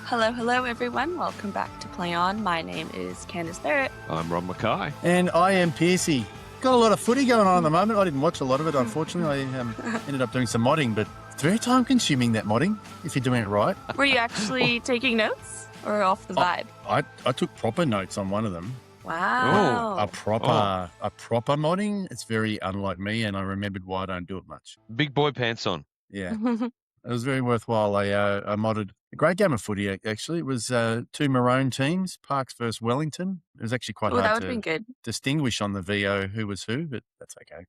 Hello, everyone. Welcome back to Play On. My name is Candace Barrett. I'm Rob Mackay. And I am Pearcey. Got a lot of footy going on at the moment. I didn't watch a lot of it, unfortunately. I ended up doing some modding, but it's very time-consuming, that modding, if you're doing it right. Were you actually taking notes or off the vibe? I took proper notes on one of them. Wow. A proper modding. It's very unlike me, and I remembered why I don't do it much. Big boy pants on. Yeah. It was very worthwhile. I modded a great game of footy, actually. It was two Maroon teams, Parks versus Wellington. It was actually quite hard to distinguish on the VO who was who, but that's okay.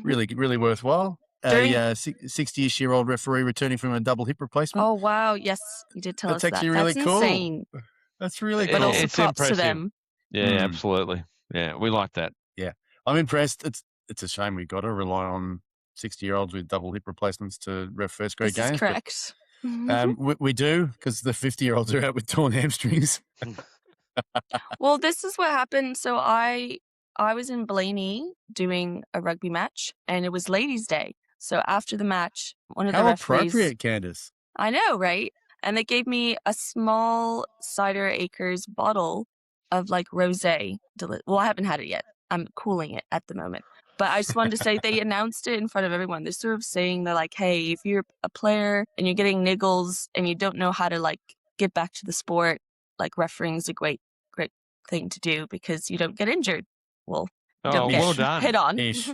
Really, really worthwhile. A 60-ish-year-old referee returning from a double hip replacement. Oh, wow. Yes, you did tell us that. That's actually really cool. Insane. That's really But cool. also It's props impressive. to them. Yeah, absolutely. Yeah, we like that. Yeah, I'm impressed. It's a shame we got to rely on 60-year-olds with double hip replacements to ref first grade games. This is correct. We do, because the 50-year-olds are out with torn hamstrings. Well, this is what happened. So I was in Blaney doing a rugby match, and it was Ladies' Day. So after the match, one of the referees... How appropriate, Candace. I know, right? And they gave me a small Cider Acres bottle of like rosé. Well, I haven't had it yet. I'm cooling it at the moment. But I just wanted to say they announced it in front of everyone. They're sort of saying, they're like, hey, if you're a player and you're getting niggles and you don't know how to like get back to the sport, like refereeing is a great thing to do because you don't get injured. Well, don't get well done. hit on. Ish.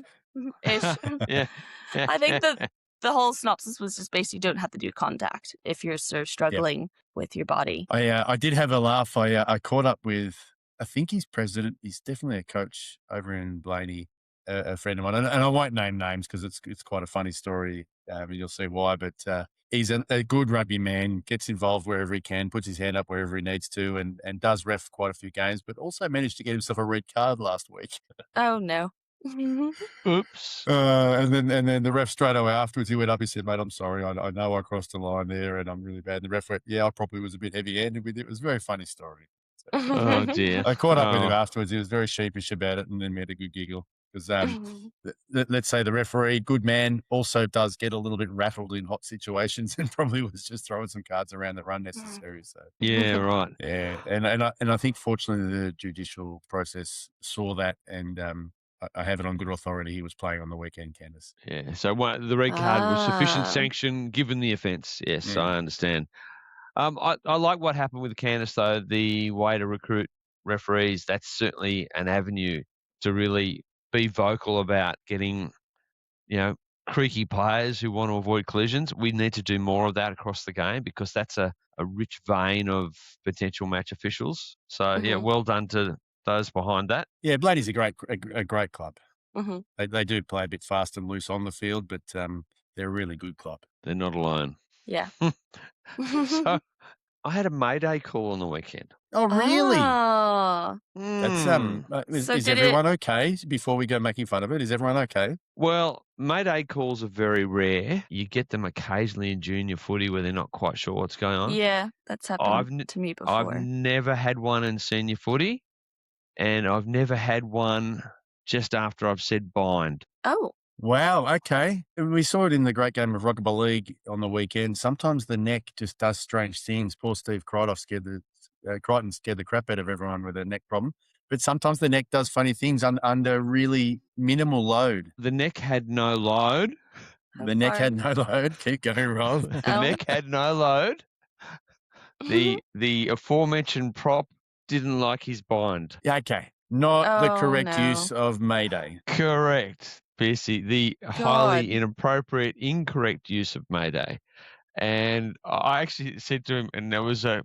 Yeah. I think the whole synopsis was just basically don't have to do contact if you're sort of struggling with your body. I did have a laugh. I caught up with, I think he's president. He's definitely a coach over in Blaney, a friend of mine. And I won't name names because it's quite a funny story. You'll see why. But he's a good rugby man, gets involved wherever he can, puts his hand up wherever he needs to, and does ref quite a few games, but also managed to get himself a red card last week. Oh, no. Oops. And then the ref straight away afterwards, he went up, he said, mate, I'm sorry. I know I crossed the line there and I'm really bad. And the ref went, yeah, I probably was a bit heavy-handed with it. It was a very funny story. So, Oh, dear. I caught up with him afterwards. He was very sheepish about it and then we had a good giggle. Because let's say the referee, good man, also does get a little bit rattled in hot situations and probably was just throwing some cards around that were unnecessary. So Yeah, right. yeah, and I think fortunately the judicial process saw that, and I have it on good authority. He was playing on the weekend, Candace. Yeah. So the red card was sufficient sanction given the offence. Yes, I understand. I like what happened with Candace, though. The way to recruit referees, that's certainly an avenue to really be vocal about getting, creaky players who want to avoid collisions. We need to do more of that across the game because that's a rich vein of potential match officials. So, yeah, well done to those behind that. Yeah, Blaney's a great club. Mm-hmm. They do play a bit fast and loose on the field, but they're a really good club. They're not alone. Yeah. So I had a Mayday call on the weekend. Oh, really? Oh. That's So is did everyone okay? Before we go making fun of it, is everyone okay? Well, Mayday calls are very rare. You get them occasionally in junior footy where they're not quite sure what's going on. Yeah, that's happened to me before. I've never had one in senior footy, and I've never had one just after I've said bind. Oh. Wow, okay. We saw it in the great game of Rugby League on the weekend. Sometimes the neck just does strange things. Poor Steve Crichton scared the crap out of everyone with a neck problem. But sometimes the neck does funny things under really minimal load. The neck had no load. The neck had no load. Keep going, Rob. The neck had no load. The aforementioned prop didn't like his bind. Yeah, okay. Not the correct use of Mayday. Correct. Pearcey, the highly inappropriate, incorrect use of Mayday. And I actually said to him, and there was a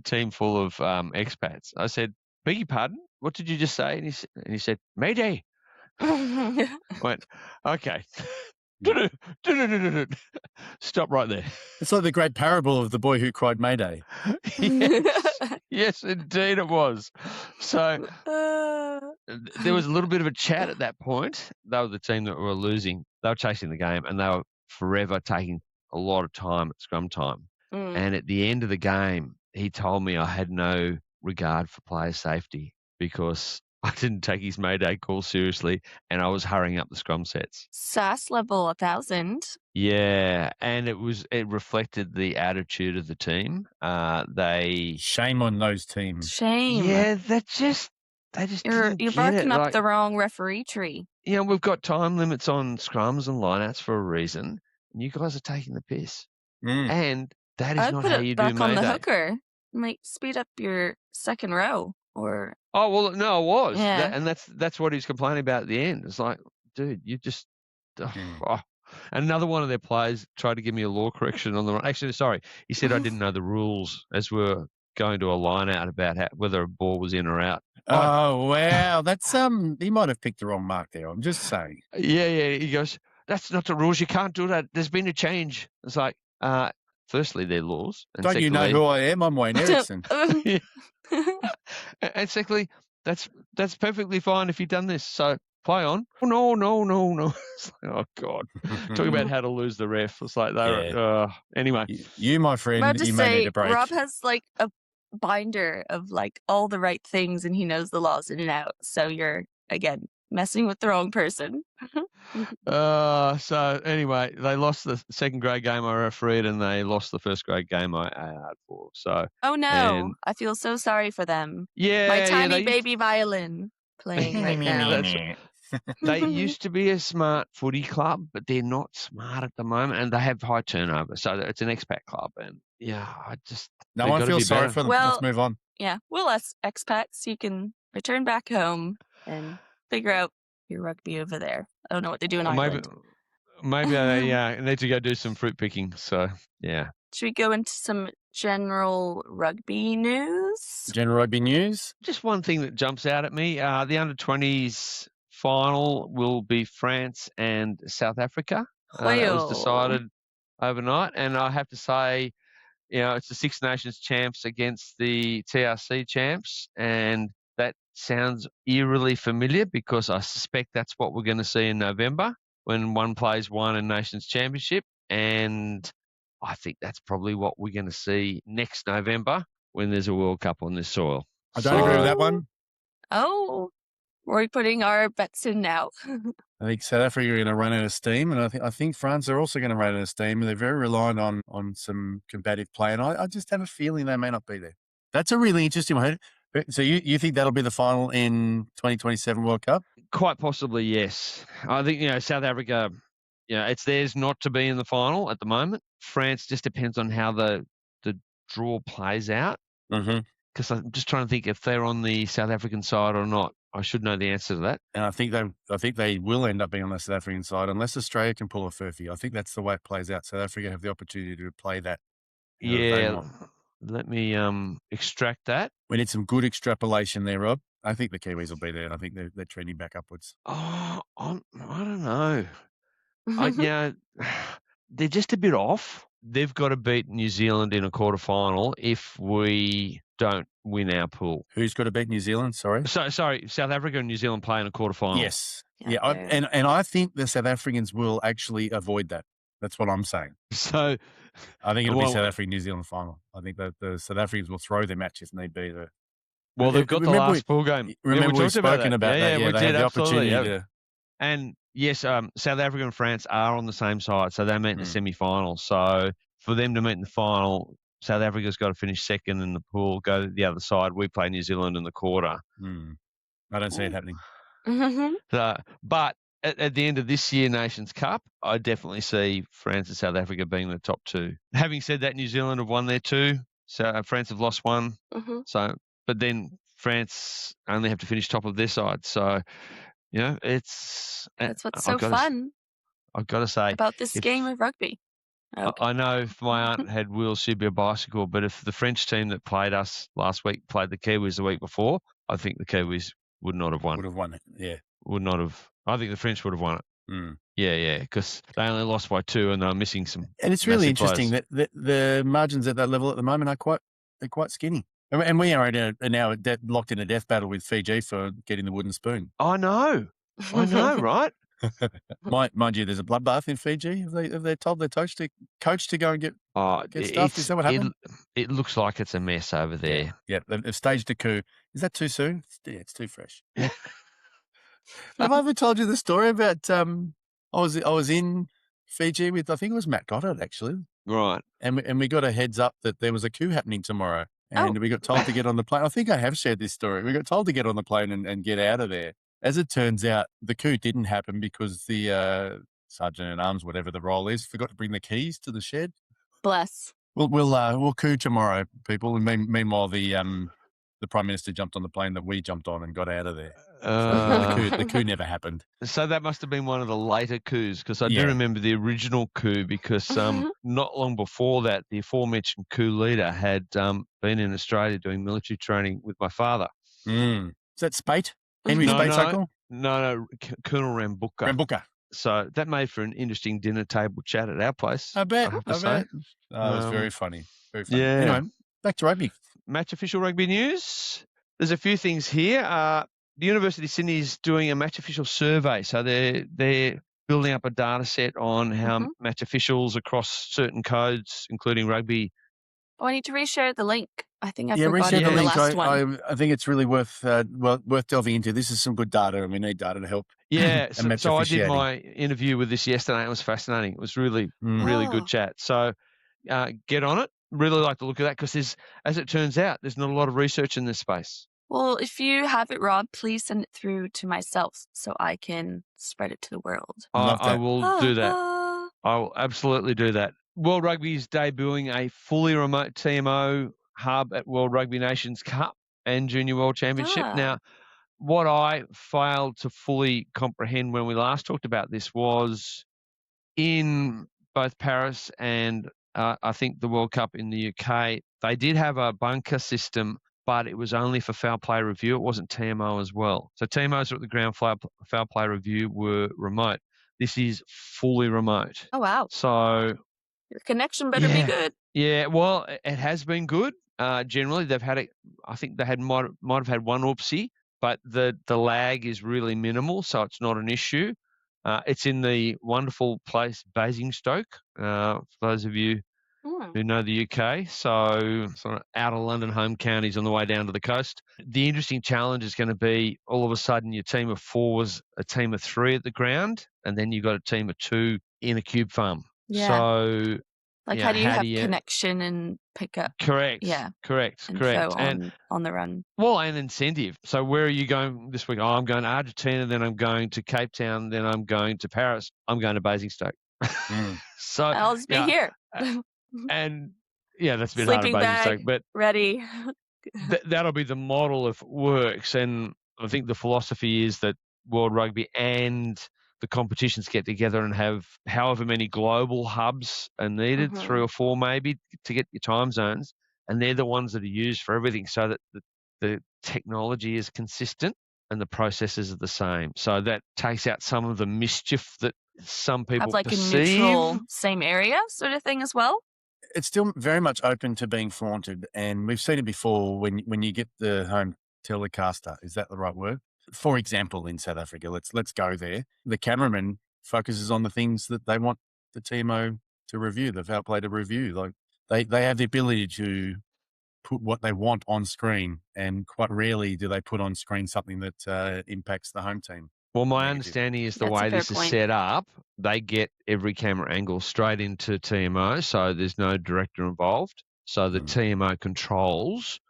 team full of expats. I said, beg your pardon? What did you just say? And he said, Mayday. I went, okay. Stop right there. It's like the great parable of the boy who cried Mayday. Yes, indeed it was. So there was a little bit of a chat at that point. They were the team that were losing. They were chasing the game and they were forever taking a lot of time at scrum time. And at the end of the game, he told me I had no regard for player safety because I didn't take his Mayday call seriously, and I was hurrying up the scrum sets. SAS level 1,000. Yeah, and it reflected the attitude of the team. Shame on those teams. Shame. Yeah, they just You're didn't get barking it. up Like, the wrong referee tree. you know, we've got time limits on scrums and lineouts for a reason, and you guys are taking the piss. And that is I'd not put how it you do back on the Mayday. hooker. Might speed up your second row or Oh, well, no, it was. Yeah. And that's what he was complaining about at the end. It's like, dude, you just oh. And another one of their players tried to give me a law correction on the run. Actually, sorry, he said I didn't know the rules as we were going to a line out about whether a ball was in or out. Oh, wow. That's he might have picked the wrong mark there. I'm just saying. Yeah. He goes, that's not the rules. You can't do that. There's been a change. It's like, firstly, they're laws. And Don't you know who I am? I'm Wayne Erickson. And secondly, that's perfectly fine if you've done this. So play on. Oh, no. It's like, oh, God. Talking about how to lose the ref. It's like, anyway. You, my friend, I'd just you may say need a break. Rob has like a binder of like all the right things and he knows the laws in and out. So you're, again, messing with the wrong person. So anyway, they lost the second grade game I refereed and they lost the first grade game I AR'd for. So oh no, I feel so sorry for them. Yeah, my tiny baby violin playing right now. They used to be a smart footy club, but they're not smart at the moment, and they have high turnover. So it's an expat club, and no one feels sorry for them. Well, let's move on. Yeah, well, us expats, you can return back home and figure out your rugby over there. I don't know what they do in Ireland. Maybe I need to go do some fruit picking. So yeah. Should we go into some general rugby news? General rugby news. Just one thing that jumps out at me: the under-20s final will be France and South Africa. That was decided overnight, and I have to say, you know, it's the Six Nations champs against the TRC champs, and that sounds eerily familiar because I suspect that's what we're going to see in November when one plays one in Nations Championship, and I think that's probably what we're going to see next November when there's a World Cup on this soil. I don't agree with that one. Oh, we're putting our bets in now. I think South Africa are going to run out of steam, and I think France are also going to run out of steam. They're very reliant on some combative play, and I just have a feeling they may not be there. That's a really interesting one. So you think that'll be the final in 2027 World Cup? Quite possibly, yes. I think, you know, South Africa, you know, it's theirs not to be in the final at the moment. France just depends on how the draw plays out. Because I'm just trying to think if they're on the South African side or not. I should know the answer to that. And I think they will end up being on the South African side unless Australia can pull a furphy. I think that's the way it plays out. South Africa have the opportunity to play that. Let me extract that. We need some good extrapolation there, Rob. I think the Kiwis will be there. I think they're trending back upwards. Oh, I don't know. They're just a bit off. They've got to beat New Zealand in a quarterfinal if we don't win our pool. Who's got to beat New Zealand? Sorry, South Africa and New Zealand play in a quarterfinal. Yes, and I think the South Africans will actually avoid that. That's what I'm saying. So I think it'll be South Africa New Zealand final. I think that the South Africans will throw their match if need be. They've got the last pool game. Remember we've spoken about that. Yeah, we did, the absolutely. opportunity And yes, South Africa and France are on the same side, so they meet in the semi-final. So for them to meet in the final, South Africa's got to finish second in the pool, go to the other side. We play New Zealand in the quarter. I don't see it happening. So, but at the end of this year Nations Cup, I definitely see France and South Africa being the top two. Having said that, New Zealand have won their two, so France have lost one. So, but then France only have to finish top of their side. So, you know, that's what's so fun. I've got to say about this game of rugby. Okay. I know if my aunt had wheels, she'd be a bicycle. But if the French team that played us last week played the Kiwis the week before, I think the Kiwis would not have won. Would have won it, yeah. Would not have. I think the French would have won it. Yeah, because they only lost by 2 and they're missing some. And it's really interesting that the margins at that level at the moment are quite skinny. And we are now locked in a death battle with Fiji for getting the wooden spoon. I know, right? Mind you, there's a bloodbath in Fiji. Have they told their coach to go and get stuffed? Is that what happened? It looks like it's a mess over there. Yeah. They've staged a coup. Is that too soon? It's too fresh. Have I ever told you the story about I was in Fiji with, I think it was Matt Goddard actually, Right. and we got a heads up that there was a coup happening tomorrow, and we got told to get on the plane. I think I have shared this story. We got told to get on the plane and get out of there. As it turns out, the coup didn't happen because the sergeant at arms, whatever the role is, forgot to bring the keys to the shed. Bless. We'll coup tomorrow, people. And meanwhile, the Prime Minister jumped on the plane that we jumped on and got out of there. So the coup never happened. So that must have been one of the later coups, because I do remember the original coup, because not long before that, the aforementioned coup leader had been in Australia doing military training with my father. Is that Spate? Henry Spate's uncle? No, Colonel Rambuka. Rambuka. So that made for an interesting dinner table chat at our place. I bet. have to say. It was very funny. Very funny. Yeah. Anyway, back to rugby. Match official rugby news. There's a few things here. The University of Sydney is doing a match official survey. So they're building up a data set on how match officials across certain codes, including rugby. I need to reshare the link. I think I forgot reshare it the in the link. last one. I think it's really worth delving into. This is some good data, and we need data to help. Yeah, so I did my interview with this yesterday, and it was fascinating. It was really good chat. So get on it. Really like the look of that, because as it turns out, there's not a lot of research in this space. Well, if you have it, Rob, please send it through to myself so I can spread it to the world. I will do that. I will absolutely do that. World Rugby is debuting a fully remote TMO hub at World Rugby Nations Cup and Junior World Championship. Now, what I failed to fully comprehend when we last talked about this was in both Paris and I think the World Cup in the UK, they did have a bunker system, but it was only for foul play review. It wasn't TMO as well. So TMOs at the ground foul play review were remote. This is fully remote. Oh, wow. So your connection better be good. Yeah, well, it has been good. Generally, they've had it. I think they might have had one oopsie, but the lag is really minimal, so it's not an issue. It's in the wonderful place Basingstoke, for those of you who know the UK. So sort of outer London home counties on the way down to the coast. The interesting challenge is going to be all of a sudden your team of 4 was a team of 3 at the ground, and then you've got a team of 2 in a cube farm. Yeah. So how do you have connection and pick up? Correct. Yeah. Correct. And on the run. Well, and incentive. So where are you going this week? Oh, I'm going to Argentina, then I'm going to Cape Town, then I'm going to Paris. I'm going to Basingstoke. So I'll just be here. And that's a bit Sleeping hard at Basingstoke, bag, but ready. that'll be the model if it works. And I think the philosophy is that World Rugby and the competitions get together and have however many global hubs are needed, 3 or 4 maybe, to get your time zones. And they're the ones that are used for everything, so that the technology is consistent and the processes are the same. So that takes out some of the mischief that some people have perceive. A neutral same area sort of thing as well. It's still very much open to being flaunted, and we've seen it before when you get the home telecaster. Is that the right word? For example, in South Africa, let's go there. The cameraman focuses on the things that they want the TMO to review, the foul play to review. Like they have the ability to put what they want on screen, and quite rarely do they put on screen something that impacts the home team. Well, my understanding is the way this is set up, they get every camera angle straight into TMO, so there's no director involved. So the TMO controls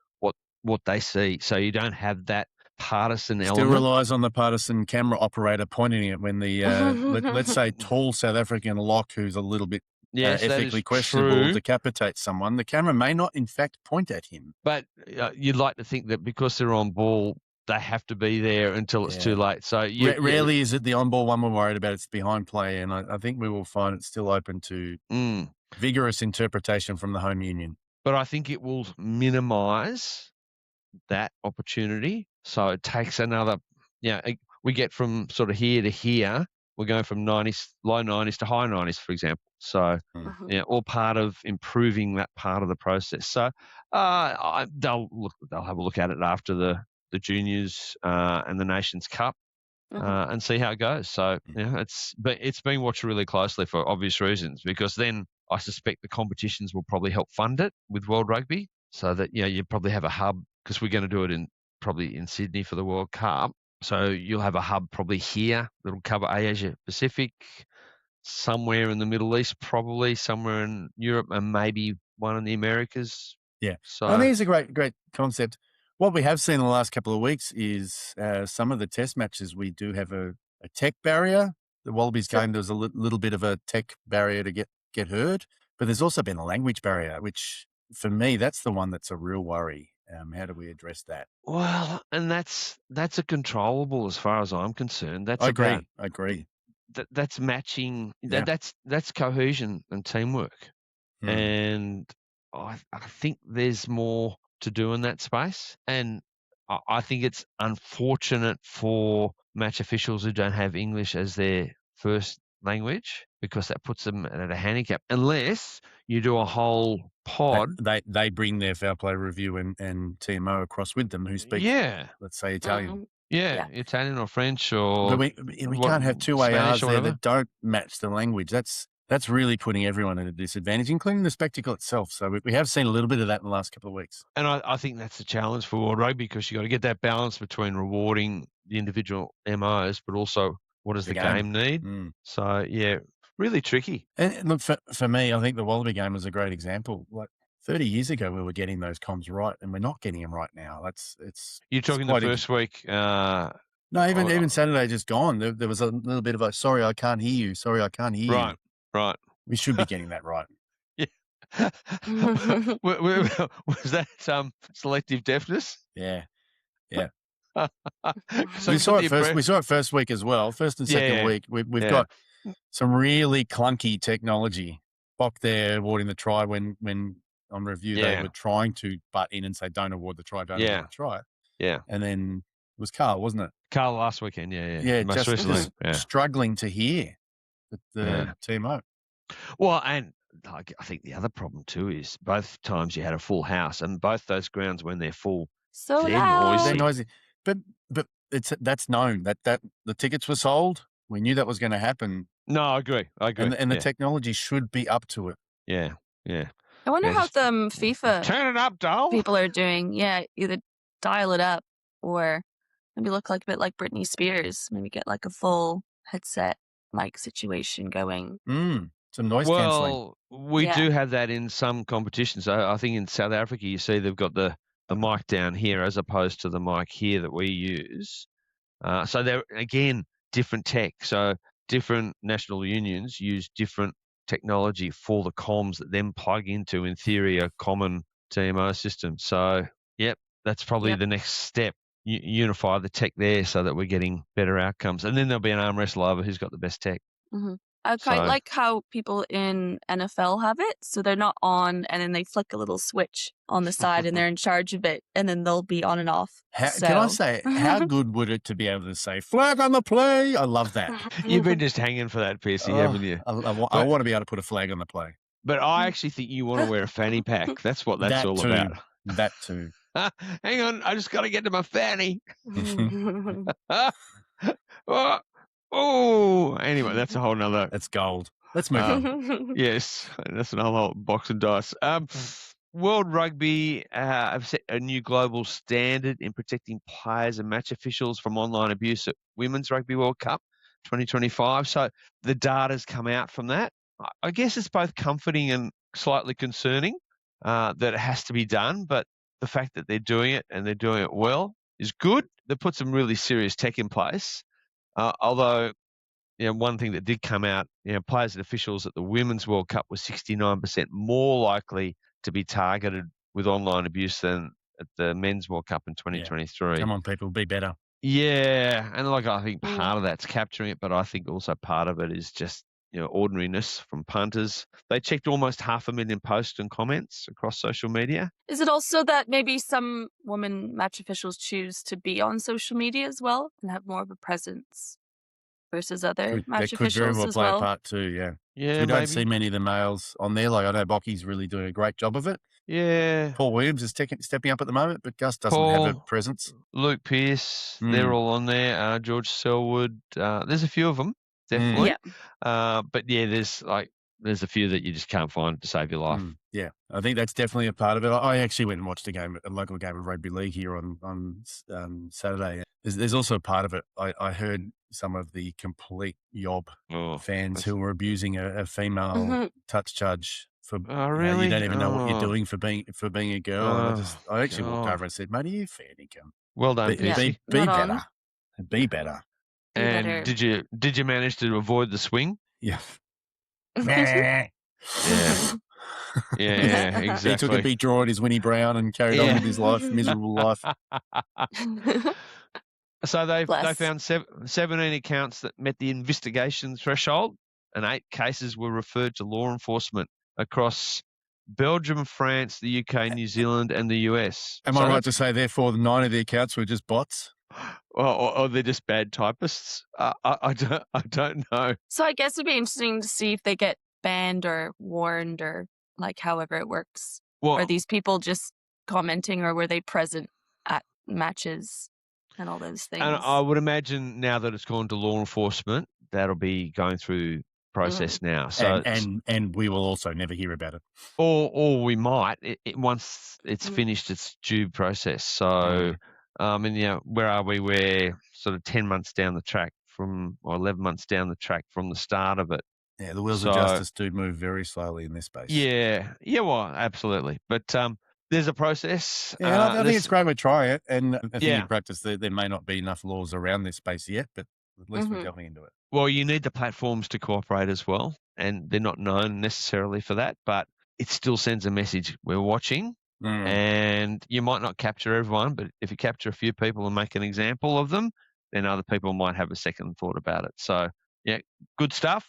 what they see. So you don't have that partisan element. Still relies on the partisan camera operator pointing it when the let's say tall South African lock who's a little bit ethically questionable decapitates someone. The camera may not in fact point at him, but you'd like to think that because they're on ball, they have to be there until it's too late. So rarely is it the on ball one we're worried about. It's behind play, and I think we will find it's still open to vigorous interpretation from the home union. But I think it will minimise that opportunity. So it takes another, we get from sort of here to here. We're going from 90s, low 90s to high 90s, for example. So, all part of improving that part of the process. So they'll have a look at it after the juniors and the Nations Cup. and see how it goes. So it's been watched really closely for obvious reasons, because then I suspect the competitions will probably help fund it with World Rugby, so that you probably have a hub, because we're going to do it probably in Sydney for the World Cup. So you'll have a hub probably here that'll cover Asia Pacific, somewhere in the Middle East, probably somewhere in Europe, and maybe one in the Americas. Yeah. So I think it's a great concept. What we have seen in the last couple of weeks is some of the test matches, we do have a tech barrier. The Wallabies game, there was a little bit of a tech barrier to get heard, but there's also been a language barrier, which for me, that's the one that's a real worry. How do we address that? Well, and that's a controllable as far as I'm concerned. That's I agree. That's matching. Yeah. That's cohesion and teamwork. And I think there's more to do in that space. And I think it's unfortunate for match officials who don't have English as their first language, because that puts them at a handicap, unless you do a whole pod. They bring their foul play review and TMO across with them, who speak, let's say, Italian. Italian or French, or but we can't have two ARs there that don't match the language. That's really putting everyone at a disadvantage, including the spectacle itself. So we have seen a little bit of that in the last couple of weeks. And I think that's a challenge for World Rugby, because you got to get that balance between rewarding the individual MOs, but also what does the game need? So, really tricky. And look, for me, I think the Wallaby game was a great example. Like 30 years ago, we were getting those comms right, and we're not getting them right now. You're talking the first week. No, even Saturday just gone. There was a little bit of a, sorry, I can't hear you. Sorry, I can't hear you. Right. We should be getting that right. Yeah. Was that selective deafness? Yeah. So we saw it first week as well. First and second week, we've got some really clunky technology. Bok there awarding the try when on review they were trying to butt in and say, don't award the try, award the try. Yeah. And then it was Carl, wasn't it? Carl last weekend, Most recently, struggling to hear the TMO. Well, and I think the other problem too is both times you had a full house, and both those grounds, when they're full, they're noisy. But that's known that the tickets were sold. We knew that was going to happen. No, I agree. And the technology should be up to it. Yeah. I wonder how the FIFA turn it up, doll. people are doing. Yeah, either dial it up or maybe look like a bit like Britney Spears. Maybe get like a full headset like situation going. Some noise cancelling. Well, we do have that in some competitions. I think in South Africa, you see they've got the mic down here as opposed to the mic here that we use. So they're, again, different tech. So different national unions use different technology for the comms that then plug into, in theory, a common TMO system. So, that's probably the next step. Unify the tech there so that we're getting better outcomes. And then there'll be an arm wrestle over who's got the best tech. I quite like how people in NFL have it. So they're not on, and then they flick a little switch on the side and they're in charge of it, and then they'll be on and off. Can I say, how good would it to be able to say, flag on the play? I love that. You've been just hanging for that, Pearcey, haven't you? I want to be able to put a flag on the play. But I actually think you want to wear a fanny pack. That's what that's all about. That too. Hang on, I just got to get to my fanny. Oh, anyway, that's a whole nother. That's gold. Let's move on. Yes, that's another box of dice. World Rugby have set a new global standard in protecting players and match officials from online abuse at Women's Rugby World Cup 2025. So the data's come out from that. I guess it's both comforting and slightly concerning that it has to be done, but the fact that they're doing it and they're doing it well is good. They put some really serious tech in place. Although, one thing that did come out, players and officials at the Women's World Cup were 69% more likely to be targeted with online abuse than at the Men's World Cup in 2023. Come on, people, be better. Yeah, and I think part of that's capturing it, but I think also part of it is just ordinariness from punters. They checked almost 500,000 posts and comments across social media. Is it also that maybe some women match officials choose to be on social media as well and have more of a presence versus other match officials could very well as play well? a part too, yeah. Yeah, We don't maybe. see many of the males on there. Like I know Bocky's really doing a great job of it. Yeah. Paul Williams is stepping up at the moment, but Gus doesn't have a Paul, presence. Luke Pearce, they're all on there. George Selwood, there's a few of them, definitely. But yeah, there's a few that you just can't find to save your life. Yeah, I think that's definitely a part of it. I actually went and watched a local game of rugby league here on Saturday. There's also a part of it. I heard some of the complete yob fans who were abusing a female touch judge for really? You don't even know what you're doing for being a girl. And I actually walked over and said, "Mate, are you fair dinkum? Well done, Pearcey. Be better. Be better." And did you manage to avoid the swing? Yeah. Yeah. Yeah, exactly. He took a big draw at his Winnie Brown and carried on with his miserable life. So they found 17 accounts that met the investigation threshold, and 8 cases were referred to law enforcement across Belgium, France, the UK, New Zealand, and the US. Am I right to say, therefore, 9 of the accounts were just bots? Or they're just bad typists? I don't know. So I guess it'd be interesting to see if they get banned or warned or like however it works. Well, are these people just commenting or were they present at matches and all those things? And I would imagine now that it's gone to law enforcement, that'll be going through process now. So and we will also never hear about it. Or we might once it's finished its due process. So and where are we? We're sort of 10 months down the track or 11 months down the track from the start of it. Yeah, the wheels of justice do move very slowly in this space. Yeah, well, absolutely. But there's a process. Yeah, I think it's great we're trying it. And I think in practice there may not be enough laws around this space yet, but at least we're delving into it. Well, you need the platforms to cooperate as well, and they're not known necessarily for that, but it still sends a message. We're watching, and you might not capture everyone, but if you capture a few people and make an example of them, then other people might have a second thought about it. So, yeah, good stuff.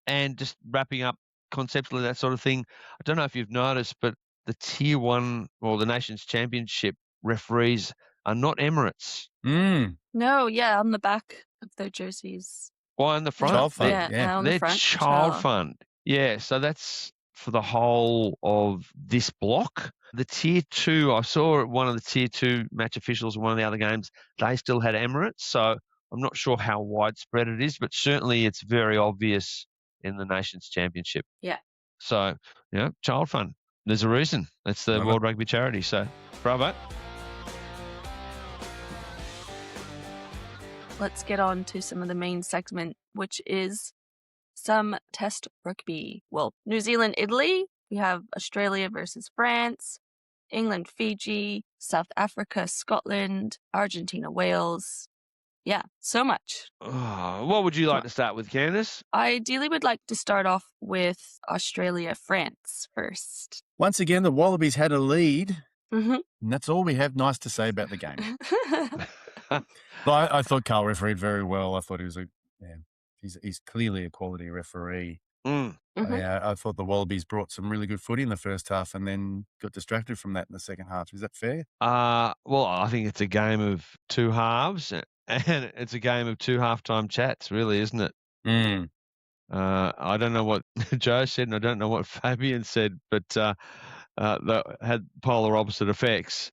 And just wrapping up conceptually, that sort of thing. I don't know if you've noticed, but the Tier 1 or the Nations Championship referees are not Emirates. No, on the back of their jerseys. Well, on the front. Child fund, on they're the front. child fund. Yeah, so that's for the whole of this block. The Tier 2, I saw one of the Tier 2 match officials in one of the other games, they still had Emirates, so I'm not sure how widespread it is, but certainly it's very obvious in the Nations Championship. Yeah. So, child fund. There's a reason. It's the World Rugby Charity, so bravo. Let's get on to some of the main segment, which is some test rugby. Well, New Zealand, Italy. We have Australia versus France, England, Fiji, South Africa, Scotland, Argentina, Wales. Yeah, so much. What would you like to start with, Candace? I ideally would like to start off with Australia, France first. Once again, the Wallabies had a lead, and that's all we have nice to say about the game. But I thought Carl refereed very well. I thought he was he's clearly a quality referee. I thought the Wallabies brought some really good footy in the first half and then got distracted from that in the second half. Is that fair? Well, I think it's a game of 2 halves, and it's a game of 2 halftime chats, really, isn't it? I don't know what Joe said, and I don't know what Fabian said, but that had polar opposite effects.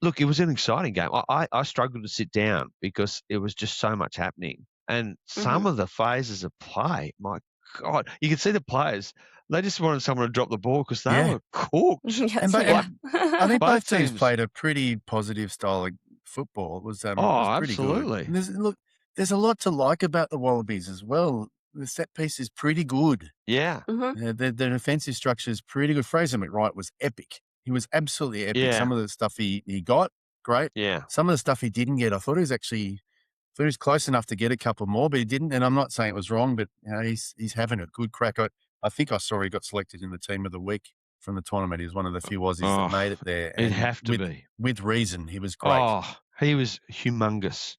Look, it was an exciting game. I struggled to sit down because it was just so much happening. And some of the phases of play, my God, you could see the players, they just wanted someone to drop the ball because they were cooked. I think both teams played a pretty positive style of football. It was, pretty absolutely. Good. There's a lot to like about the Wallabies as well. The set piece is pretty good. Yeah. The defensive structure is pretty good. Fraser McWright was epic. He was absolutely epic. Yeah. Some of the stuff he got, great. Yeah. Some of the stuff he didn't get, I thought he was close enough to get a couple more, but he didn't. And I'm not saying it was wrong, but he's having a good crack. I think I saw he got selected in the team of the week from the tournament. He was one of the few Aussies that made it there. It'd have to be. With reason. He was great. He was humongous.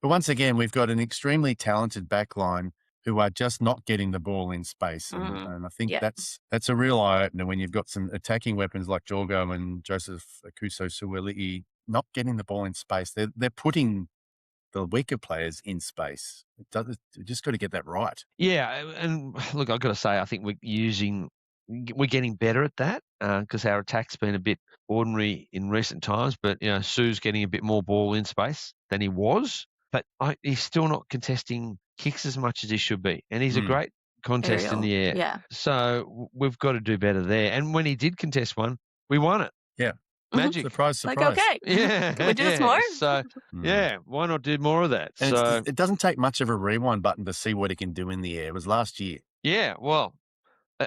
But once again, we've got an extremely talented back line who are just not getting the ball in space. And I think that's a real eye-opener when you've got some attacking weapons like Jorgo and Joseph Akuso-Suoli'i not getting the ball in space. They're putting the weaker players in space. You just got to get that right. Yeah, and look, I've got to say, I think we're getting better at that because our attack's been a bit ordinary in recent times. But Sue's getting a bit more ball in space than he was, but he's still not contesting kicks as much as he should be, and he's a great contest in the air. Yeah. So we've got to do better there. And when he did contest one, we won it. Yeah. Magic. Surprise. Like, okay. Yeah. Can we do this more? So, yeah, why not do more of that? And so it doesn't take much of a rewind button to see what he can do in the air. It was last year. Yeah, well,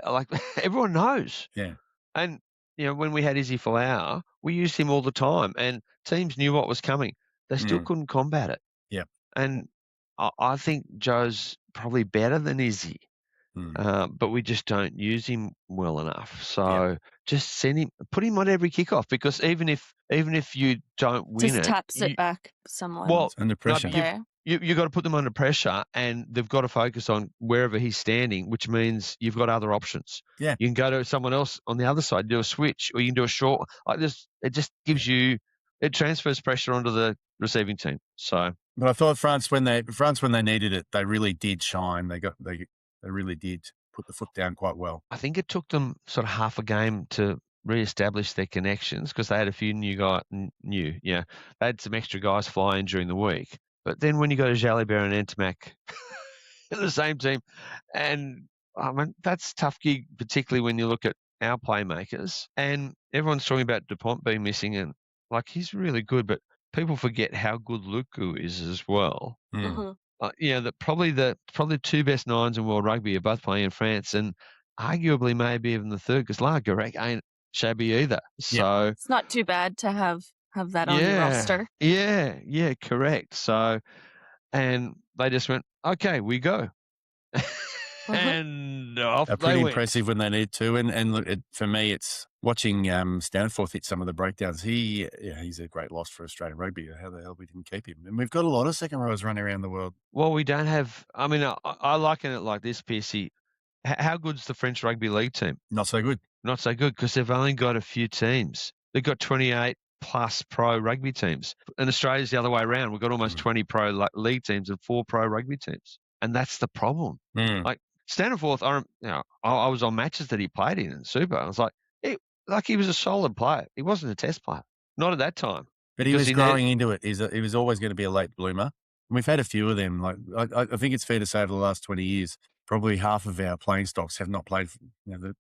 like everyone knows. Yeah. And, when we had Izzy Folau, we used him all the time, and teams knew what was coming. They still couldn't combat it. Yeah. And I think Joe's probably better than Izzy. But we just don't use him well enough. So just put him on every kickoff, because even if you don't win just it, taps it back someone. Well, It's under pressure. you've got to put them under pressure, and they've got to focus on wherever he's standing, which means you've got other options. Yeah. You can go to someone else on the other side, do a switch, or you can do a short. Like this, it just gives you, it transfers pressure onto the receiving team. So, but I thought France when they needed it, they really did shine. They really did put the foot down quite well. I think it took them sort of half a game to re-establish their connections, because they had a few they had some extra guys fly in during the week. But then when you go to Jalibert and Ntamak in the same team, and I mean, that's a tough gig, particularly when you look at our playmakers. And everyone's talking about Dupont being missing, and like, he's really good, but people forget how good Luku is as well. Probably the two best nines in world rugby are both playing in France, and arguably maybe even the third, because Garek ain't shabby either. So it's not too bad to have that on your roster. Yeah, correct. So, and they just went, okay, we go. And off They're they pretty went. impressive when they need to. And look, for me, it's watching Stanforth hit some of the breakdowns. He's a great loss for Australian rugby. How the hell we didn't keep him? And we've got a lot of second rows running around the world. Well, we don't have. I mean, I liken it like this, Pearcey. How good's the French rugby league team? Not so good. Not so good, because they've only got a few teams. They've got 28 plus pro rugby teams. And Australia's the other way around. We've got almost 20 pro league teams and 4 pro rugby teams. And that's the problem. Like, Stanforth, I was on matches that he played in Super. I was like, he was a solid player. He wasn't a test player. Not at that time. But he was growing into it. He was always going to be a late bloomer. And we've had a few of them. Like, I think it's fair to say over the last 20 years, probably half of our playing stocks have not played.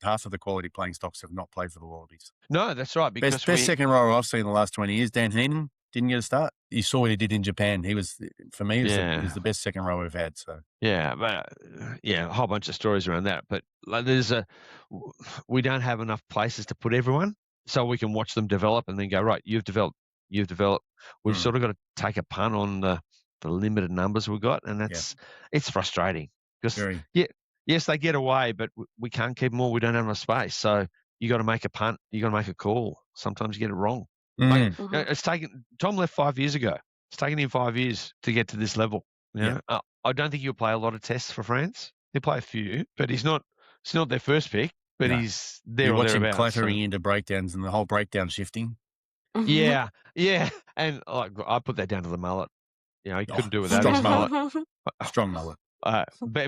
Half of the quality playing stocks have not played for the Wallabies. No, that's right. Because best second rower I've seen in the last 20 years, Dan Heenan, didn't get a start. You saw what he did in Japan. He was, for me, he was the best second rower we've had. So but a whole bunch of stories around that. But like, we don't have enough places to put everyone, so we can watch them develop and then go, right, you've developed. We've sort of got to take a punt on the limited numbers we've got, and it's frustrating. Because yes, they get away, but we can't keep them all. We don't have enough space, so you got to make a punt. You got to make a call. Sometimes you get it wrong. It's taken. Tom left 5 years ago. It's taken him 5 years to get to this level. I don't think he'll play a lot of tests for France. He'll play a few, but he's not. It's not their first pick, but he's there. You or watch him thereabouts, clattering into breakdowns and the whole breakdown shifting. Yeah, and like, I put that down to the mullet. He couldn't do without his mullet. Strong mullet.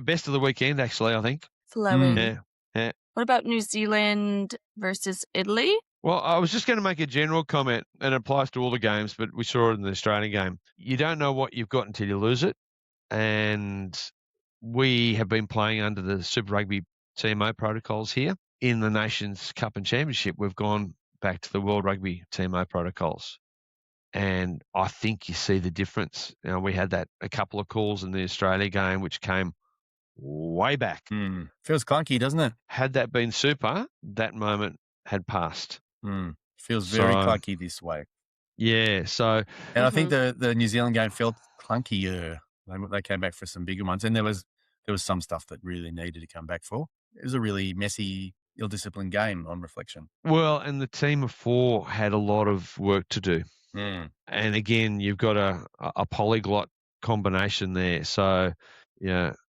Best of the weekend, actually, I think. Flowing. Yeah. What about New Zealand versus Italy? Well, I was just going to make a general comment, and it applies to all the games, but we saw it in the Australian game. You don't know what you've got until you lose it. And we have been playing under the Super Rugby TMO protocols here. In the Nations Cup and Championship, we've gone back to the World Rugby TMO protocols. And I think you see the difference. We had a couple of calls in the Australia game, which came way back. Feels clunky, doesn't it? Had that been Super, that moment had passed. Feels very clunky this way. Yeah. So, and I think the New Zealand game felt clunkier. They came back for some bigger ones, and there was some stuff that really needed to come back for. It was a really messy, ill-disciplined game on reflection. Well, and the team of 4 had a lot of work to do. And again, you've got a polyglot combination there. So,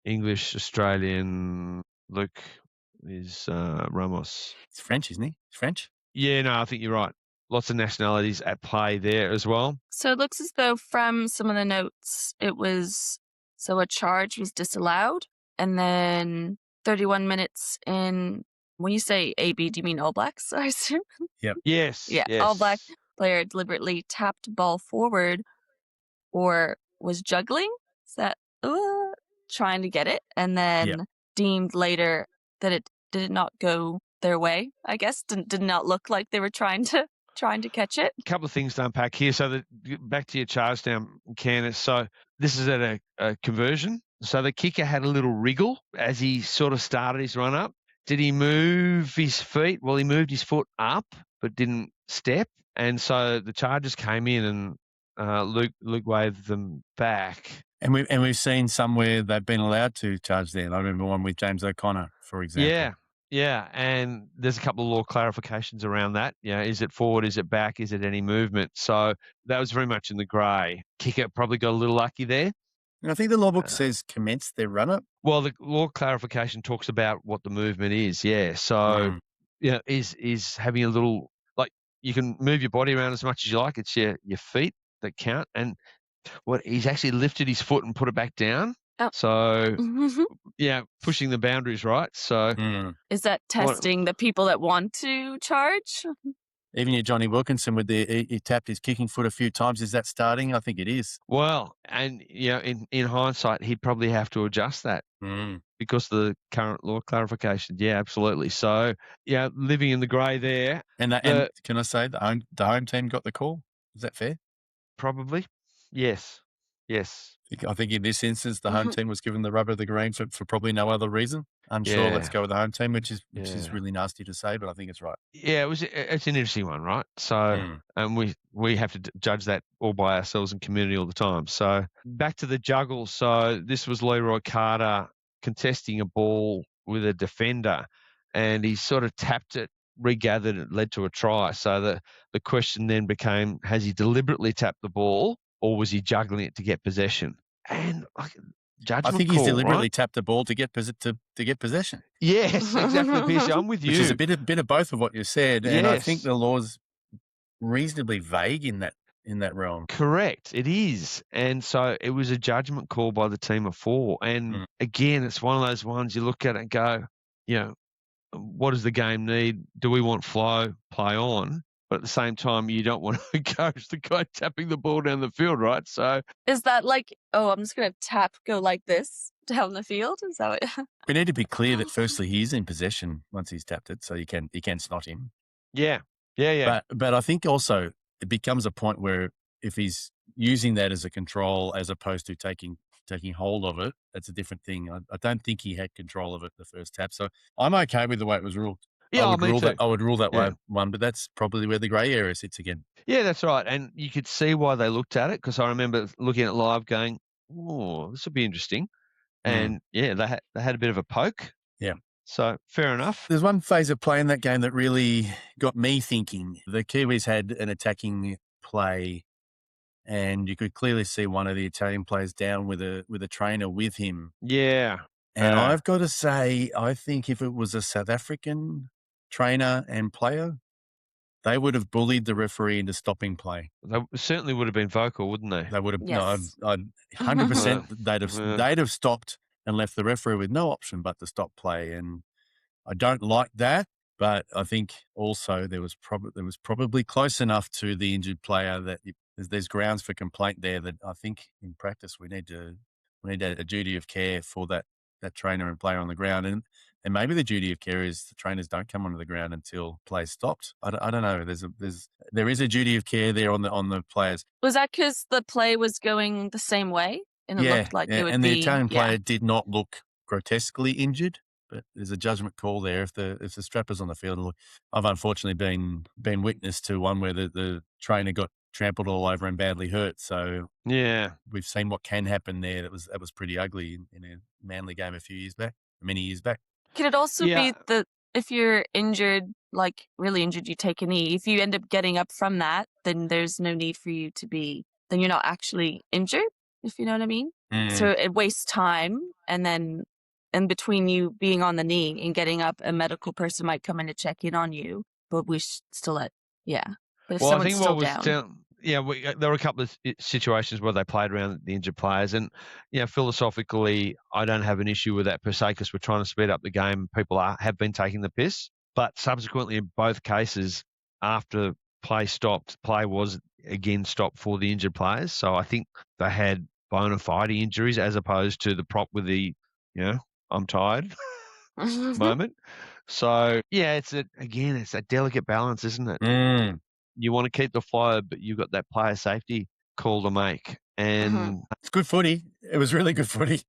English, Australian, Luke is Ramos. It's French, isn't he? It's French? Yeah, no, I think you're right. lots of nationalities at play there as well. So it looks as though from some of the notes, it was, so a charge was disallowed, and then 31 minutes in, when you say AB, do you mean All Blacks, I assume? Yes. Yeah, yes. All Black player deliberately tapped ball forward or was juggling, is that trying to get it, and then deemed later that it did not go their way, I guess. Did not look like they were trying to catch it. A couple of things to unpack here. So back to your charge down, Candace. So this is at a conversion. So the kicker had a little wriggle as he sort of started his run up. Did he move his feet? Well, he moved his foot up, but didn't step. And so the charges came in and Luke waved them back. And we've seen somewhere they've been allowed to charge there. I remember one with James O'Connor, for example. Yeah, and there's a couple of law clarifications around that. Is it forward? Is it back? Is it any movement? So that was very much in the grey. Kicker probably got a little lucky there. And I think the law book says commence their run-up. Well, the law clarification talks about what the movement is, So, is having a little, like, you can move your body around as much as you like. It's your feet that count. And he's actually lifted his foot and put it back down. Oh. So, pushing the boundaries, right? So, is that testing the people that want to charge? Even your Johnny Wilkinson he tapped his kicking foot a few times. Is that starting? I think it is. Well, and in hindsight, he'd probably have to adjust that because of the current law clarification. Yeah, absolutely. So, living in the grey there. And can I say the home team got the call? Is that fair? Probably. Yes. I think in this instance, the home team was given the rubber of the green for probably no other reason. Unsure. Let's go with the home team, which is really nasty to say, but I think it's right. Yeah, it's an interesting one, right? So, and we have to judge that all by ourselves in community all the time. So back to the juggle. So this was Leroy Carter contesting a ball with a defender, and he sort of tapped it, regathered it, led to a try. So the question then became, has he deliberately tapped the ball, or was he juggling it to get possession? And judgment I think call, he's deliberately right? tapped the ball to get possession. Yes, exactly, Pearcey. I'm with you. Which is a bit of both of what you said, and I think Yes. the law's reasonably vague in that realm. Correct, it is. And so it was a judgment call by the team of four. And again, it's one of those ones you look at it and go, what does the game need? Do we want flow, play on? But at the same time, you don't want to encourage the guy tapping the ball down the field, right? So is that like, I'm just going to go like this down the field? Is that what? We need to be clear that firstly he is in possession once he's tapped it, so you can snot him. Yeah. But I think also it becomes a point where if he's using that as a control as opposed to taking hold of it, that's a different thing. I don't think he had control of it the first tap, so I'm okay with the way it was ruled. Yeah, I would rule that way one, but that's probably where the grey area sits again. Yeah, that's right. And you could see why they looked at it, because I remember looking at it live going, oh, this would be interesting. And they had a bit of a poke. Yeah. So fair enough. There's one phase of play in that game that really got me thinking. The Kiwis had an attacking play, and you could clearly see one of the Italian players down with a trainer with him. Yeah. And I've got to say, I think if it was a South African trainer and player, they would have bullied the referee into stopping play. They certainly would have been vocal, wouldn't they? They would have. Yes. No, 100%. They'd have stopped and left the referee with no option but to stop play. And I don't like that, but I think also there was probably close enough to the injured player that there's grounds for complaint there. That I think in practice we need a duty of care for that trainer and player on the ground, and maybe the duty of care is the trainers don't come onto the ground until play stopped. I don't know. There is a duty of care there on the players. Was that because the play was going the same way, and it looked like it would and be? The Italian player did not look grotesquely injured, but there's a judgment call there. If the strapper's on the field, I've unfortunately been witness to one where the trainer got trampled all over and badly hurt. So we've seen what can happen there. That was pretty ugly in a Manly game many years back. Could it also be that if you're injured, like really injured, you take a knee. If you end up getting up from that, then there's no need for you to be. Then you're not actually injured, if you know what I mean. So it wastes time, and then in between you being on the knee and getting up, a medical person might come in to check in on you. But we still But if Well, I someone's think still what was down. there were a couple of situations where they played around the injured players, and philosophically, I don't have an issue with that per se because we're trying to speed up the game. People have been taking the piss, but subsequently in both cases, after play stopped, play was again stopped for the injured players. So I think they had bona fide injuries as opposed to the prop with the, I'm tired moment. So yeah, it's a delicate balance, isn't it? Mm. You want to keep the flow, but you've got that player safety call to make. And It's good footy. It was really good footy.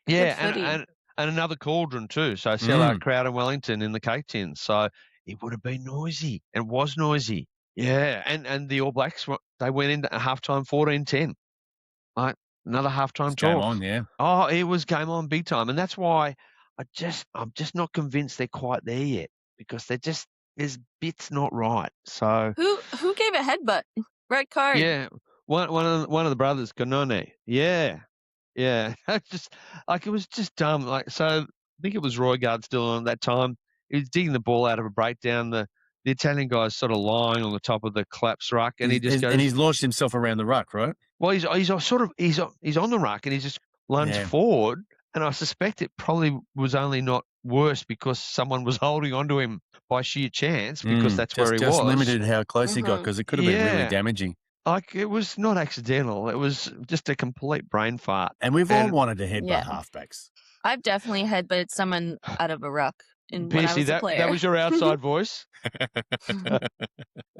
yeah, Good footy. and another cauldron too. So sellout crowd in Wellington in the cake tin. So it would have been noisy. It was noisy. Yeah, and the All Blacks, they went into halftime 14-10. Like another halftime Game talk. on, yeah. Oh, it was game on big time. And that's why I'm just not convinced they're quite there yet because there's bits not right. So Who gave a headbutt? Red card. yeah, one of the brothers, Kanone. Yeah. Just it was just dumb. Like, so I think it was Roygaard still on at that time. He was digging the ball out of a breakdown. The Italian guy's sort of lying on the top of the collapsed ruck, and he just goes. And he's launched himself around the ruck, right? Well, he's on the ruck, and he's just lunged forward. And I suspect it probably was only not worse because someone was holding onto him by sheer chance because that's where he was. Just limited how close he got because it could have been really damaging. Like, it was not accidental. It was just a complete brain fart. And we've all wanted to headbutt halfbacks. I've definitely headbutted someone out of a ruck when I Pearcey, was a player. that was your outside voice.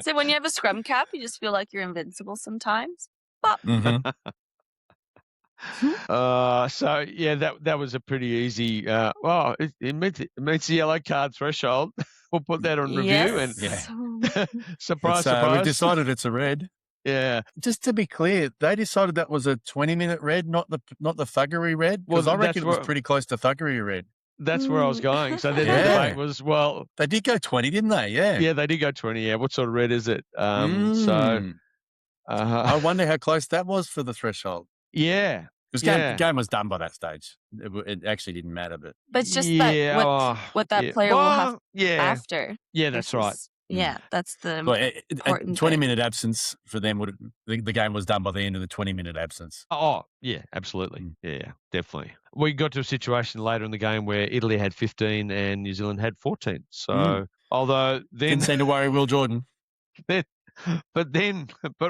So when you have a scrum cap, you just feel like you're invincible sometimes. But so yeah, that was a pretty easy. It meets the yellow card threshold. We'll put that on review and surprise. We've decided it's a red. Yeah. Just to be clear, they decided that was a 20-minute red, not the thuggery red. Because I reckon it was pretty close to thuggery red. That's where I was going. So then the debate was, they did go 20, didn't they? Yeah. Yeah, they did go 20. Yeah. What sort of red is it? I wonder how close that was for the threshold. Yeah. Because the game was done by that stage. It actually didn't matter. But it's just what that player will have after. Yeah, that's right. Yeah, that's the important 20-minute absence for them. The game was done by the end of the 20-minute absence. Oh, yeah, absolutely. Yeah, definitely. We got to a situation later in the game where Italy had 15 and New Zealand had 14. So, although then... Didn't seem to worry Will Jordan. But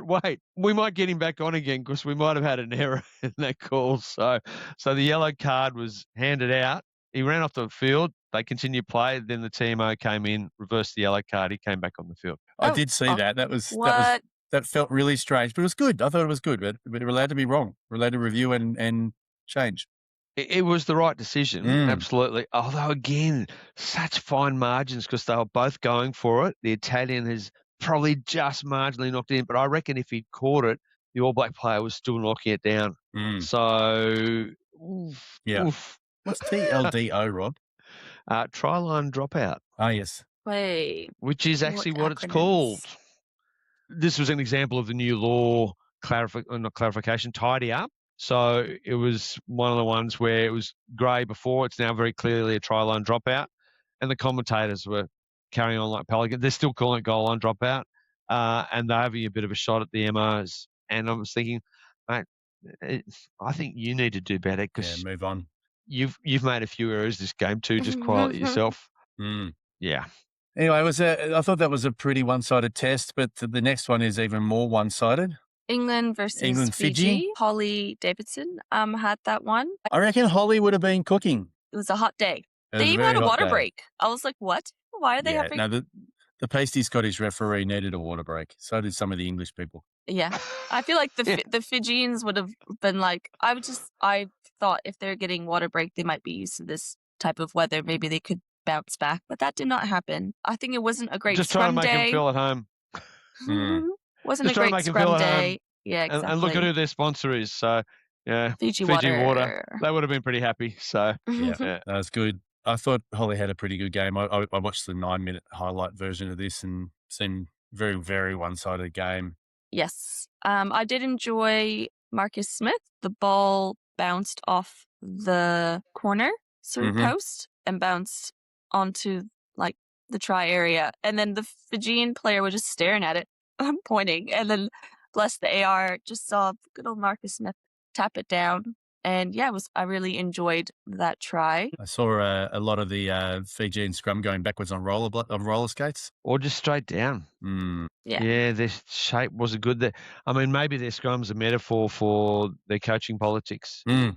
wait, we might get him back on again because we might have had an error in that call. So the yellow card was handed out. He ran off the field. They continued play. Then the TMO came in, reversed the yellow card. He came back on the field. I did see that. That felt really strange, but it was good. I thought it was good. But we're allowed to be wrong. We're allowed to review and change. It was the right decision, absolutely. Although, again, such fine margins because they were both going for it. The Italian has probably just marginally knocked it in, but I reckon if he'd caught it, the All Black player was still knocking it down. So, What's TLDO, Rob? Try line dropout. Oh, yes. Wait. Which is actually what it's called. This was an example of the new law clarification, tidy up. So it was one of the ones where it was grey before. It's now very clearly a try line dropout. And the commentators were carrying on like Pelican. They're still calling it goal line dropout. And they're having a bit of a shot at the MOs. And I was thinking, mate, I think you need to do better because move on. You've made a few errors this game too. Just quiet yourself. Yeah. Anyway, I thought that was a pretty one-sided test, but the next one is even more one-sided. England versus Fiji. Holly Davidson had that one. I reckon Holly would have been cooking. It was a hot day. They even had a water break. I was like, what? Why are they having... No, the pasty Scottish referee needed a water break. So did some of the English people. Yeah. I feel like the Fijians would have been like, I thought if they're getting water break, they might be used to this type of weather. Maybe they could bounce back, but that did not happen. I think it wasn't a great scrum day. Just trying to make them feel at home. Wasn't just a great scrum day. Yeah, exactly. And look at who their sponsor is. So, yeah, Fiji water. They would have been pretty happy. So, that was good. I thought Holly had a pretty good game. I watched the 9-minute highlight version of this and seemed very, very one-sided game. Yes. I did enjoy Marcus Smith. The ball bounced off the corner post and bounced onto like the try area. And then the Fijian player was just staring at it. pointing. And then bless the AR, just saw good old Marcus Smith tap it down. And yeah, I really enjoyed that try. I saw a lot of the Fijian scrum going backwards on roller skates. Or just straight down. Yeah, their shape wasn't good there. I mean, maybe their scrum's a metaphor for their coaching politics. Yeah.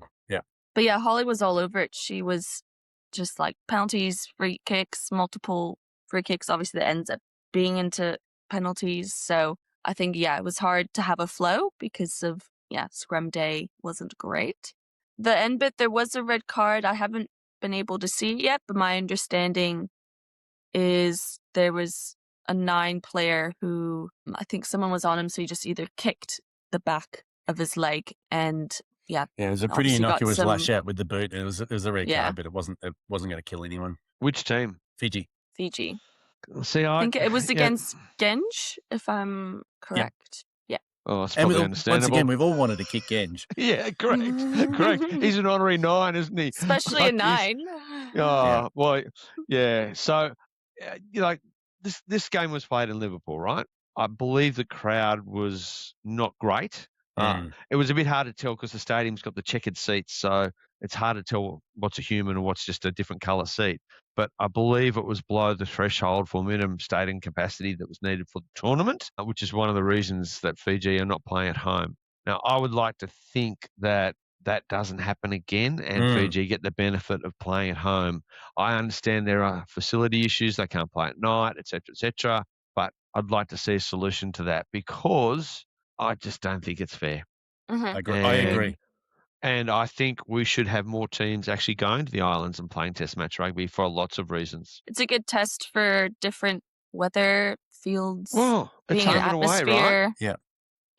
But yeah, Holly was all over it. She was just like penalties, free kicks, multiple free kicks. Obviously, that ends up being into penalties. So I think, it was hard to have a flow because of, scrum day wasn't great. The end bit, there was a red card. I haven't been able to see it yet, but my understanding is there was a 9 player who I think someone was on him, so he just either kicked the back of his leg and it was a pretty innocuous lash out with the boot. It was a red card, but it wasn't going to kill anyone. Which team? Fiji. See, I think it was against Genge, if I'm correct. Yeah. Oh, it's probably understandable. Once again, we've all wanted to kick Genge. Yeah, correct. He's an honorary 9, isn't he? Especially a 9. Well, yeah. So, this game was played in Liverpool, right? I believe the crowd was not great. It was a bit hard to tell because the stadium's got the checkered seats, so it's hard to tell what's a human and what's just a different colour seat. But I believe it was below the threshold for minimum stadium capacity that was needed for the tournament, which is one of the reasons that Fiji are not playing at home. Now, I would like to think that doesn't happen again and Fiji get the benefit of playing at home. I understand there are facility issues. They can't play at night, et cetera, but I'd like to see a solution to that because I just don't think it's fair. I agree. And I think we should have more teams actually going to the islands and playing test match rugby for lots of reasons. It's a good test for different weather fields. Well, it's being an home and away, atmosphere. right?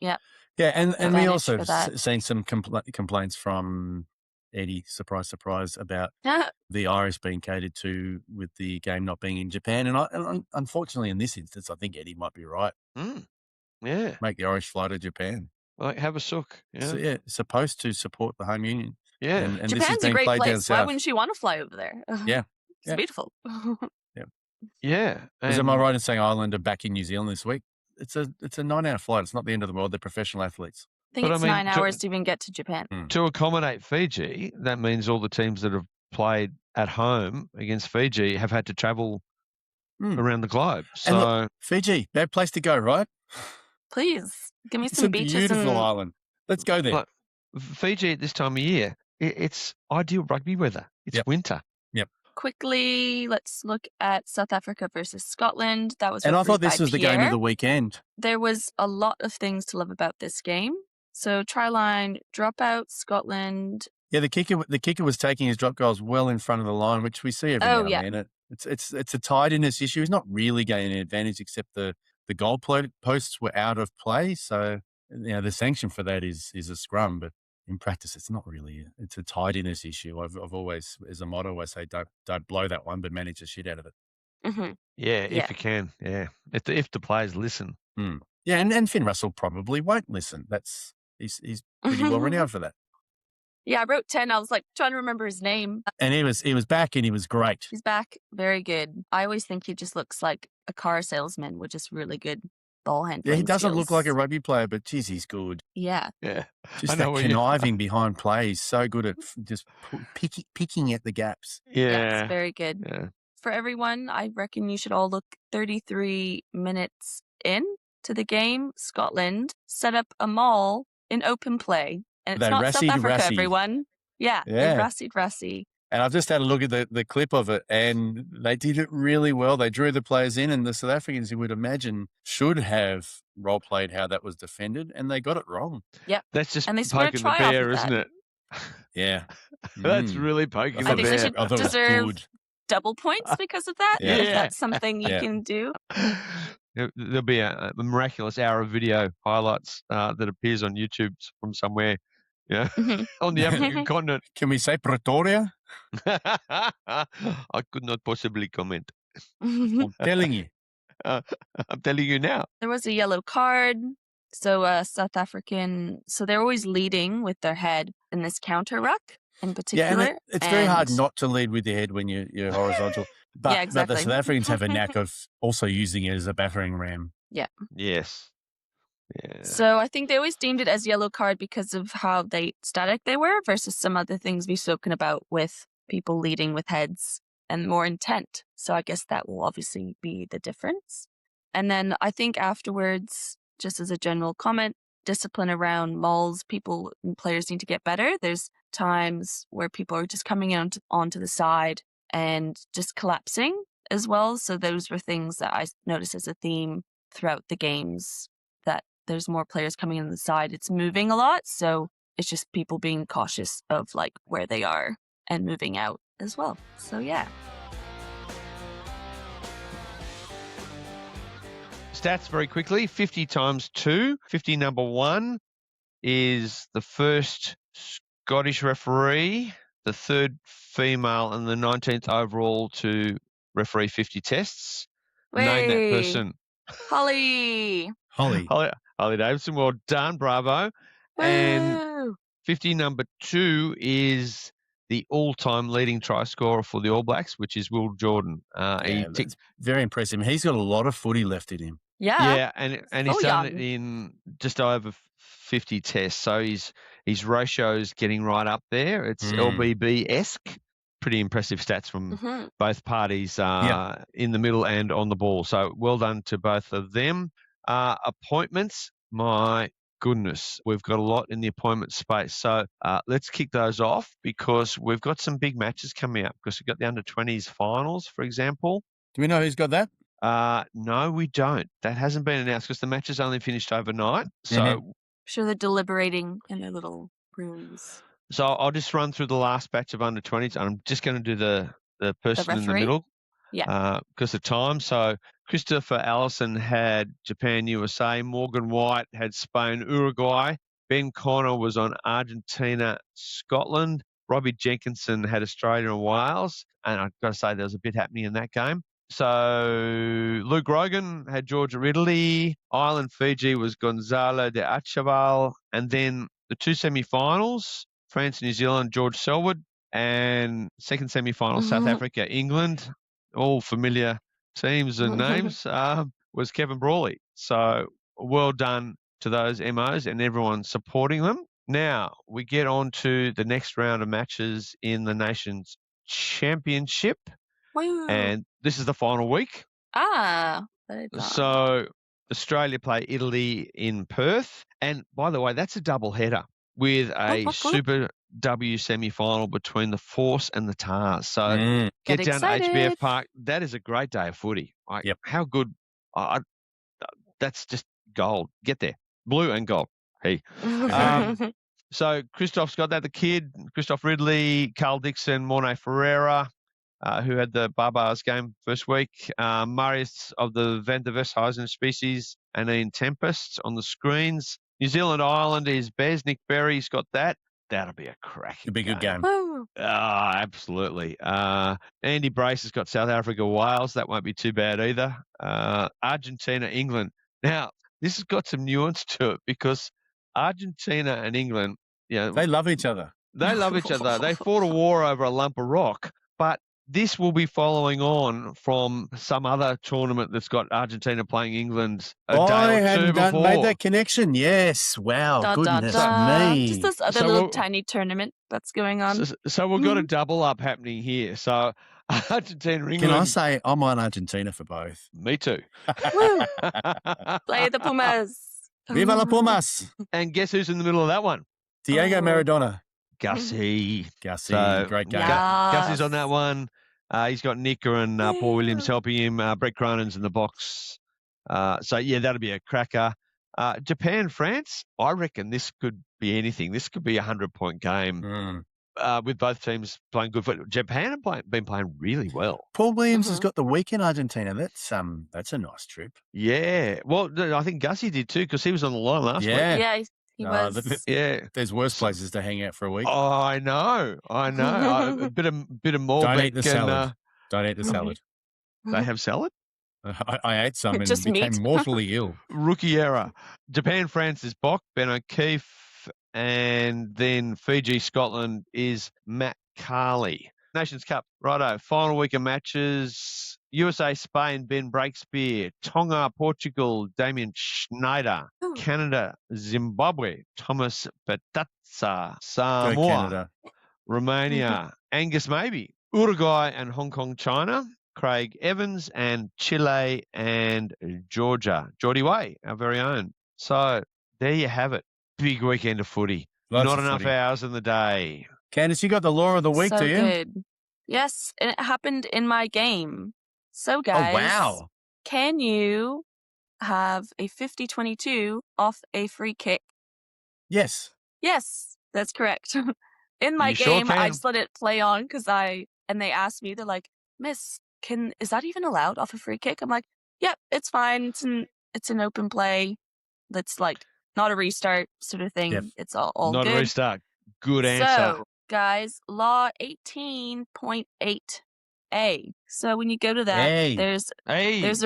Yeah. Yeah, and we Advantage also for that. seen some complaints from Eddie, surprise, about the Irish being catered to with the game not being in Japan. And unfortunately, in this instance, I think Eddie might be right. Yeah. Make the Irish fly to Japan. Like, have a sook. Yeah. So, supposed to support the home union. Yeah. And this is Japan's a being great played down place. Why south. wouldn't you want to fly over there? Yeah. It's beautiful. Yeah. Am I right in saying Ireland are back in New Zealand this week? It's a 9-hour flight. It's not the end of the world. They're professional athletes. I think it's 9 hours to even get to Japan. To accommodate Fiji, that means all the teams that have played at home against Fiji have had to travel around the globe. So look, Fiji, bad place to go, right? Please, give me It's some a beaches. beautiful island. Let's go there. Like, Fiji at this time of year, it's ideal rugby weather. It's winter. Quickly, let's look at South Africa versus Scotland. That was And I refereed thought this by was the game Pierre. of the weekend. There was a lot of things to love about this game. So try line, dropout, Scotland. Yeah, the kicker was taking his drop goals well in front of the line, which we see every now and then. It's a tidiness issue. He's not really gaining an advantage except the goal posts were out of play. So the sanction for that is a scrum, but in practice it's not really. It's a tidiness issue. I've always, as a motto, I say don't blow that one, but manage the shit out of it. Mm-hmm. Yeah, if you can. Yeah, if the players listen. Yeah, and Finn Russell probably won't listen. He's pretty well renowned for that. Yeah, I wrote 10. I was like trying to remember his name. And he was back and he was great. He's back. Very good. I always think he just looks like a car salesman with just really good ball handling. Yeah, he doesn't skills. look like a rugby player, but geez, he's good. Yeah. Yeah. Just that conniving behind play. He's so good at just picking at the gaps. Yeah. It's very good. Yeah. For everyone, I reckon you should all look 33 minutes in to the game. Scotland set up a maul in open play. And it's not South Africa, everyone. Yeah. They rassied. And I've just had a look at the clip of it, and they did it really well. They drew the players in, and the South Africans, you would imagine, should have role-played how that was defended, and they got it wrong. Yep. That's just and they poking the bear, isn't it? Yeah. That's really poking I the think bear. they should deserve double points because of that. Yeah. If that's something you can do. There'll be a miraculous hour of video highlights that appears on YouTube from somewhere, on the African continent. Can we say Pretoria? I could not possibly comment. I'm telling you. I'm telling you now. There was a yellow card. So South African, so they're always leading with their head in this counter ruck in particular. Yeah, and it's very hard not to lead with your head when you're horizontal. But, exactly. but the South Africans have a knack of also using it as a battering ram. Yeah. Yes. Yeah. So I think they always deemed it as yellow card because of how static they were versus some other things we've spoken about with people leading with heads and more intent. So I guess that will obviously be the difference. And then I think afterwards, just as a general comment, discipline around mauls, people and players need to get better. There's times where people are just coming onto the side and just collapsing as well. So those were things that I noticed as a theme throughout the games, that there's more players coming in the side. It's moving a lot. So it's just people being cautious of like where they are and moving out as well. So yeah. Stats very quickly. 50 times 2. 50 number 1 is the first Scottish referee, the third female and the 19th overall to referee 50 tests. Name that person. Holly Davidson. Well done. Bravo. Woo! And 50 number 2 is the all-time leading try scorer for the All Blacks, which is Will Jordan. That's very impressive. He's got a lot of footy left in him. Yeah. And he's done it in just over 50 tests. So his ratio's getting right up there. It's LBB-esque. Pretty impressive stats from both parties in the middle and on the ball. So well done to both of them. Appointments, my goodness, we've got a lot in the appointment space. So let's kick those off because we've got some big matches coming up because we've got the under-20s finals, for example. Do we know who's got that? No, we don't. That hasn't been announced because the match has only finished overnight. So I'm sure they're deliberating in their little rooms. So I'll just run through the last batch of under-20s. I'm just going to do the person in the middle because of time. So Christopher Allison had Japan, USA. Morgan White had Spain, Uruguay. Ben Connor was on Argentina, Scotland. Robbie Jenkinson had Australia and Wales. And I've got to say there was a bit happening in that game. So Luke Rogan had Georgia, Italy. Ireland, Fiji was Gonzalo de Achaval. And then the two semi-finals, France, New Zealand, George Selwood, and second semi-final, South Africa, England, all familiar teams and names, was Kevin Brawley. So well done to those MOs and everyone supporting them. Now we get on to the next round of matches in the Nations Championship. Woo. And this is the final week. So Australia play Italy in Perth. And by the way, that's a double header with a Super W semi-final between the Force and the Tars. So get down excited. to HBF Park. That is a great day of footy. How good. That's just gold. Get there. Blue and gold. Hey. So Christoph's got that. The kid, Christoph Ridley, Carl Dixon, Morne Ferreira, who had the Barbars game first week. Marius of the Van der Westhuizen species and Ian Tempest on the screens. New Zealand, Ireland is Bez. Nick Berry's got that. That'll be a cracking It'll be a good game. Absolutely. Andy Brace has got South Africa, Wales. That won't be too bad either. Argentina, England. Now, this has got some nuance to it because Argentina and England, they love each other. They love each other. They fought a war over a lump of rock, but this will be following on from some other tournament that's got Argentina playing England a day or two before. I hadn't made that connection. Yes. Wow. Goodness me. Just this other little tiny tournament that's going on. So we've got a double up happening here. So Argentina, England. Can I say I'm on Argentina for both? Me too. Play the Pumas. Viva la Pumas. And guess who's in the middle of that one? Diego Maradona. Gussie. So, great game. Gussie's on that one. He's got Nicker and Paul Williams helping him. Brett Cronin's in the box. That'll be a cracker. Japan, France, I reckon this could be anything. This could be a 100-point game with both teams playing good football. Japan have been playing really well. Paul Williams has got the week in Argentina. That's a nice trip. Yeah. Well, I think Gussie did too because he was on the line last week. Yeah. He was. There's worse places to hang out for a week. Oh, I know. A bit of Malbec. Don't eat the salad. Don't eat the salad. They have salad? I ate some and became mortally ill. Rookie error. Japan, France is Bock, Ben O'Keefe, and then Fiji, Scotland is Matt Carley. Nations Cup, righto. Final week of matches USA, Spain, Ben Breakspear. Tonga, Portugal, Damien Schneider. Ooh. Canada, Zimbabwe, Thomas Batazza. Go Samoa, Canada. Romania, Angus Maybe. Uruguay and Hong Kong, China. Craig Evans and Chile and Georgia. Geordie Way, our very own. So there you have it. Big weekend of footy. Lots Not of enough footy. hours in the day. Candace, you got the law of the week, So do you? good. Yes, and it happened in my game. So, guys, Oh, wow. can you have a 50-22 off a free kick? Yes. Yes, that's correct. In my You sure game, I can. just let it play on because and they asked me, they're like, Miss, is that even allowed off a free kick? I'm like, yep, it's fine. It's an open play. That's like not a restart sort of thing. Yep. It's all Not good. a restart. Good answer. So, guys, law 18.8A. So when you go to that, Hey. there's Hey, there's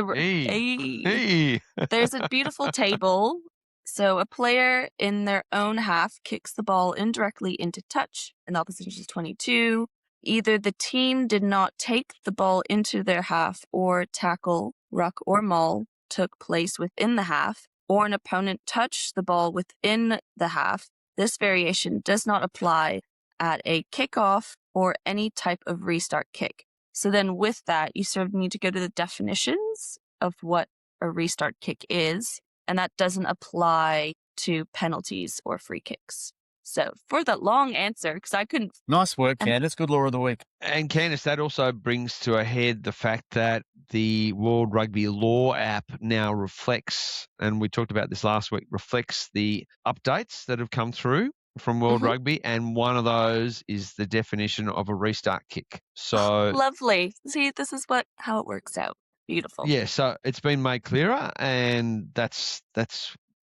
a beautiful table. So a player in their own half kicks the ball indirectly into touch, and the opposition is 22. Either the team did not take the ball into their half, or tackle, ruck, or maul took place within the half, or an opponent touched the ball within the half. This variation does not apply at a kickoff or any type of restart kick. So then with that, you sort of need to go to the definitions of what a restart kick is, and that doesn't apply to penalties or free kicks. So for that long answer, because I couldn't... Nice work, Candace. Good law of the week. And Candace, that also brings to a head the fact that the World Rugby Law app now reflects, and we talked about this last week, reflects the updates that have come through from World Rugby, and one of those is the definition of a restart kick. So lovely. See, this is how it works out. Beautiful. Yeah, so it's been made clearer, and that's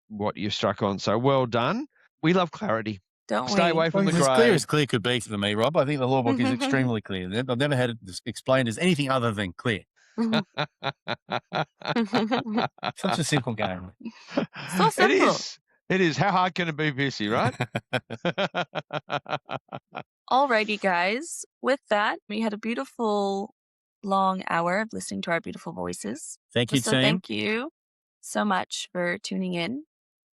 what you struck on. So well done. We love clarity. Don't Stay we? away from the It's as grey. clear as clear could be for me, Rob. I think the law book is extremely clear. I've never had it explained as anything other than clear. Such a simple game. So simple. It is. How hard can it be, Pearcey, right? Alrighty, guys. With that, we had a beautiful long hour of listening to our beautiful voices. Thank you, So team. thank you so much for tuning in.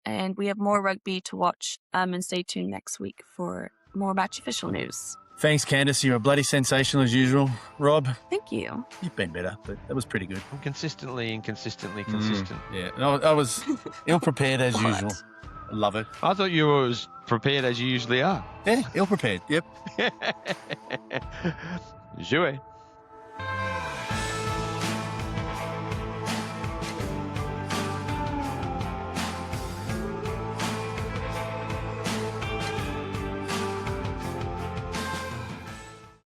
And we have more rugby to watch. And stay tuned next week for more match official news. Thanks, Candace. You're a bloody sensational as usual. Rob, Thank you. you've been better, but that was pretty good. I'm consistently consistent. Yeah, I was ill-prepared as What? usual. I love it. I thought you were as prepared as you usually are. Yeah, ill-prepared. Yep. Jouet.